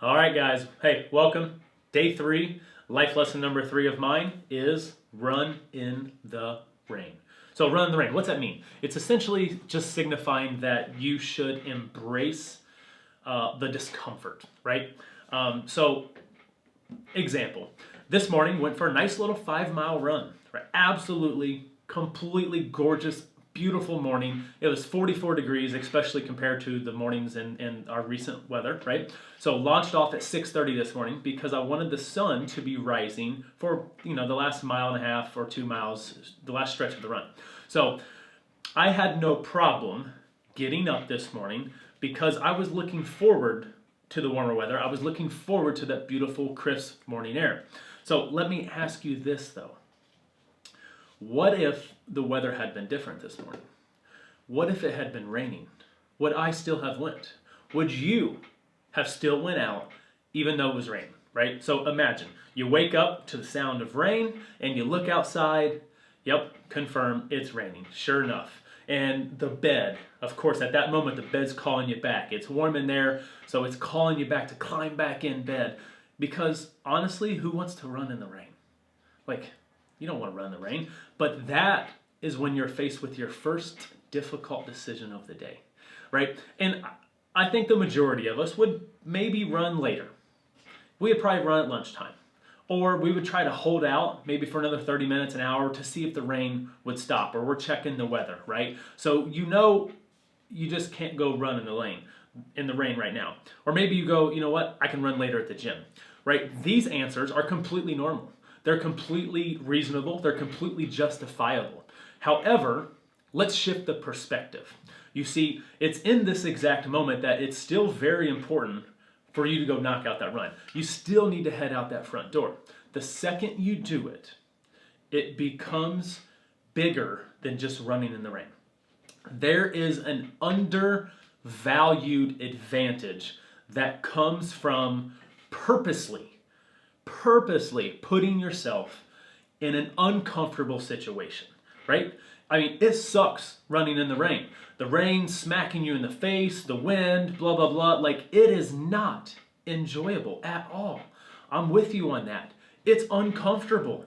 All right, guys. Hey, welcome. Day 3, life lesson number 3 of mine is run in the rain. So, run in the rain, what's that mean? It's essentially just signifying that you should embrace the discomfort, right? So, example, this morning went for a nice little 5-mile run, right? Absolutely, completely gorgeous, beautiful morning. It was 44 degrees, especially compared to the mornings in our recent weather, right? So launched off at 6:30 this morning because I wanted the sun to be rising for, the last mile and a half or 2 miles, the last stretch of the run. So I had no problem getting up this morning because I was looking forward to the warmer weather. I was looking forward to that beautiful, crisp morning air. So let me ask you this though. What if the weather had been different this morning? What if it had been raining? Would I still have went? Would you have still went out even though it was raining, right? So imagine you wake up to the sound of rain and you look outside. Yep, confirm it's raining. Sure enough. And the bed, of course, at that moment, the bed's calling you back. It's warm in there, so it's calling you back to climb back in bed. Because honestly, who wants to run in the rain? Like, you don't want to run in the rain. But that is when you're faced with your first difficult decision of the day, right? And I think the majority of us would maybe run later. We would probably run at lunchtime. Or we would try to hold out maybe for another 30 minutes, an hour to see if the rain would stop, or we're checking the weather, right? So you just can't go run in the rain right now. Or maybe you go, you know what, I can run later at the gym, right? These answers are completely normal. They're completely reasonable. They're completely justifiable. However, let's shift the perspective. You see, it's in this exact moment that it's still very important for you to go knock out that run. You still need to head out that front door. The second you do it, it becomes bigger than just running in the rain. There is an undervalued advantage that comes from purposely putting yourself in an uncomfortable situation, right? I mean, it sucks running in the rain. The rain smacking you in the face, the wind, blah, blah, blah. Like, it is not enjoyable at all. I'm with you on that. It's uncomfortable.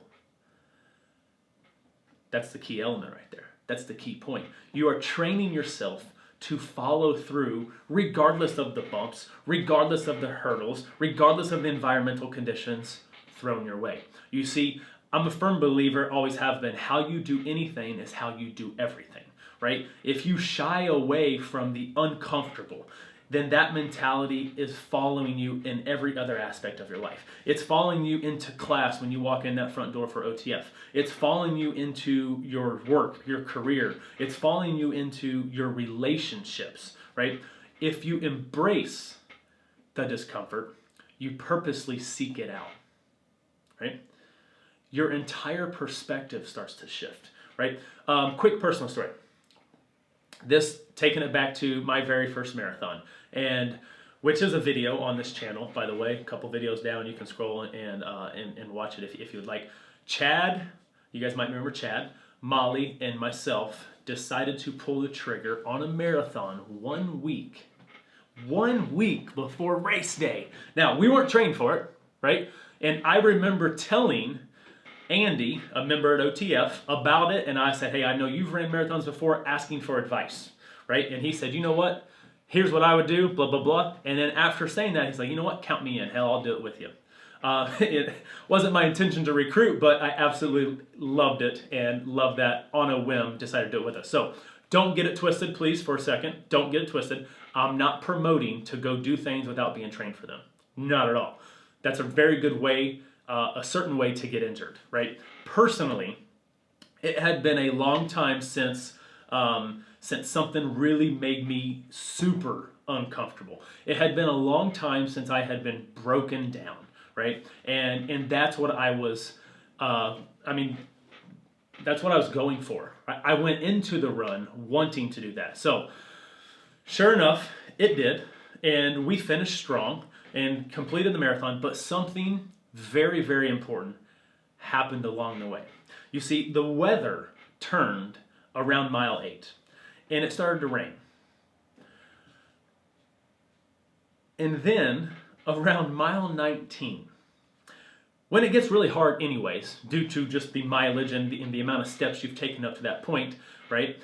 That's the key element right there. That's the key point. You are training yourself to follow through regardless of the bumps, regardless of the hurdles, regardless of the environmental conditions thrown your way. You see, I'm a firm believer, always have been, how you do anything is how you do everything, right? If you shy away from the uncomfortable, then that mentality is following you in every other aspect of your life. It's following you into class when you walk in that front door for OTF. It's following you into your work, your career. It's following you into your relationships, right? If you embrace the discomfort, you purposely seek it out, right? Your entire perspective starts to shift, right? Quick personal story. This, taking it back to my very first marathon, and which is a video on this channel, by the way. A couple videos down, you can scroll and watch it if you would like. Chad, you guys might remember Chad, Molly, and myself decided to pull the trigger on a marathon 1 week before race day. Now, we weren't trained for it, right? And I remember telling Andy, a member at OTF, about it, and I said, hey, I know you've ran marathons before, asking for advice, right? And he said, you know what? Here's what I would do, blah, blah, blah. And then after saying that, he's like, you know what? Count me in. Hell, I'll do it with you. It wasn't my intention to recruit, but I absolutely loved it and loved that on a whim, decided to do it with us. So don't get it twisted, please, for a second. Don't get it twisted. I'm not promoting to go do things without being trained for them. Not at all. That's a very good way, a certain way to get injured, right? Personally, it had been a long time since something really made me super uncomfortable. It had been a long time since I had been broken down, right? And that's what I was, that's what I was going for. I went into the run wanting to do that. So sure enough, it did. And we finished strong and completed the marathon, but something very, very important happened along the way. You see, the weather turned around mile 8, and it started to rain. And then around mile 19, when it gets really hard anyways, due to just the mileage and the amount of steps you've taken up to that point, right?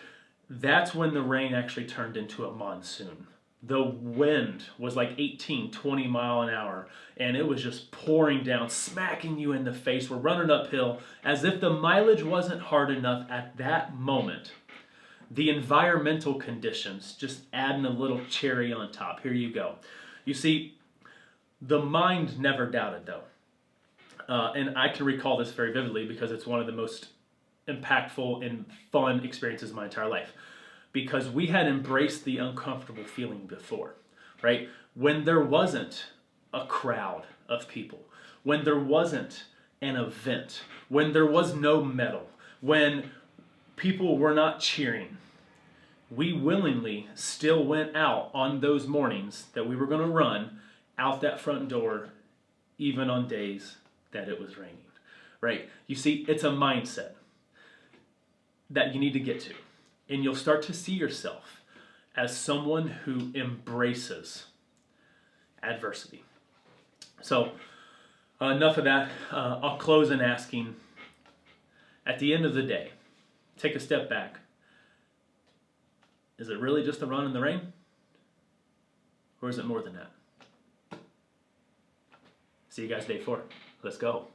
That's when the rain actually turned into a monsoon. The wind was like 18, 20 mile an hour, and it was just pouring down, smacking you in the face. We're running uphill as if the mileage wasn't hard enough at that moment. The environmental conditions just adding a little cherry on top. Here you go. You see, the mind never doubted though. And I can recall this very vividly because it's one of the most impactful and fun experiences of my entire life. Because we had embraced the uncomfortable feeling before, right? When there wasn't a crowd of people, when there wasn't an event, when there was no medal, when people were not cheering, we willingly still went out on those mornings that we were going to run out that front door, even on days that it was raining, right? You see, it's a mindset that you need to get to. And you'll start to see yourself as someone who embraces adversity. So, enough of that. I'll close in asking, at the end of the day, take a step back. Is it really just a run in the rain? Or is it more than that? See you guys day 4. Let's go.